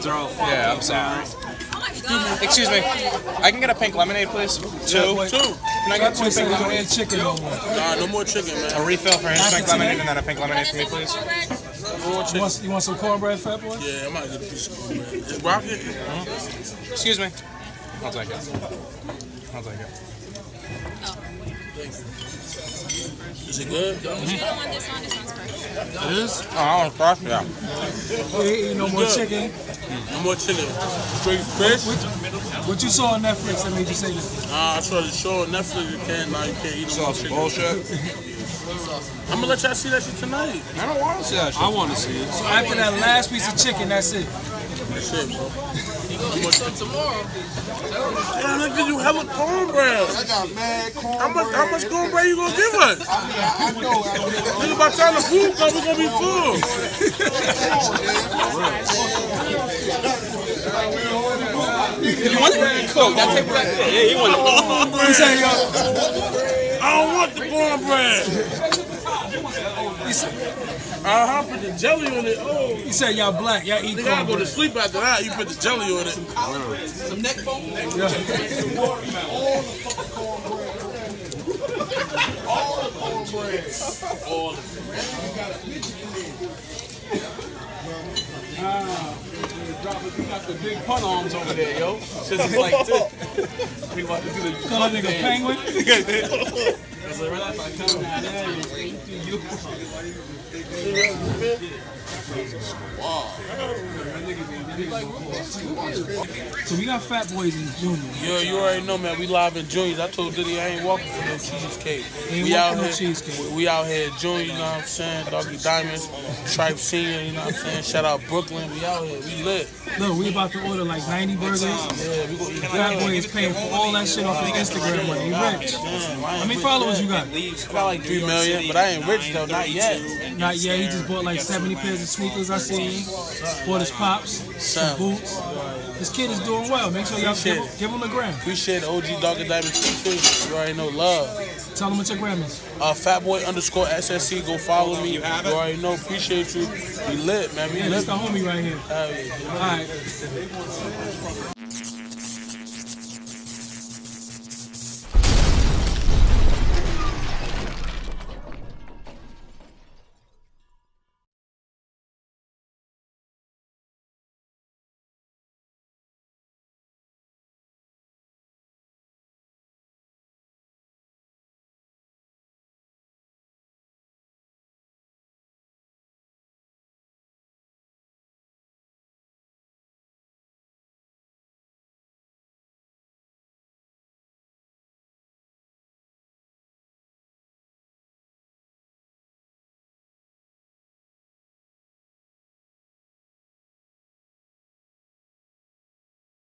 throw. Yeah, I'm sorry. Excuse me. I can get a pink lemonade, please? Two. Can I get two pink lemonade? Chicken no more. Nah, no more chicken, man. A refill for his pink lemonade and then a pink lemonade for me, please. No more chicken. You want some cornbread, Fat Boy? Yeah, I might get a piece of cornbread. Is Rocket? Excuse me. I'll take it. I'll take it. Is it good? You don't want this one. This one's fresh. It is? Oh, I want fresh? Yeah. No more chicken. No more chicken. Straight fish? What you saw on Netflix that made you say that? I saw the show on Netflix. You can't eat no more chicken. Bullshit. I'm gonna let y'all see that shit tonight. I don't want to see that shit. I want to see it. So after that last piece of chicken, that's it. That's it, bro. Tomorrow. Damn, I give you hella cornbread. I got mad cornbread. How much cornbread you gonna give us? I know. Nigga, by the time the food comes, we gonna be full. You want it? Cool. That take right there. Yeah, you want it. I don't want the cornbread. Put the jelly on it. Oh. He said y'all black, y'all eat Nigga, I go to cornbread. sleep after that. You put the jelly on it. Some neck bone. Yeah. All the cornbread. You got the big pun arms over there, yo. Shit is like this. We about to do the Call that nigga penguin. So we got Fat Boys in Junior. Yo, you already know, man. We live in Juniors. I told Diddy I ain't walking for no cheesecake. Ain't We out walking no here. cheesecake. We out here at Junior. You know what I'm saying? Doggie Diamonds, Tripe Senior. You know what I'm saying? Shout out Brooklyn. We out here. We lit. Look, we about to order like 90 burgers. Yeah, we gonna eat. Fat Boy is paying for all that shit off his Instagram money. He rich. Damn, How many followers you got? I got like 3 million, but I ain't rich though. Not yet. Not yet. He just bought like 70 pairs of sneakers. I see. Bought his pops, some boots. This kid is doing well. Make sure y'all give him a gram. Appreciate the OG Doggie Diamonds. You already know love. Tell him what your gram is. Fatboy _SSE. Go follow me. You already know. Appreciate you. We lit, man. We Yeah, lit. that's the homie right here. Hell yeah. All right.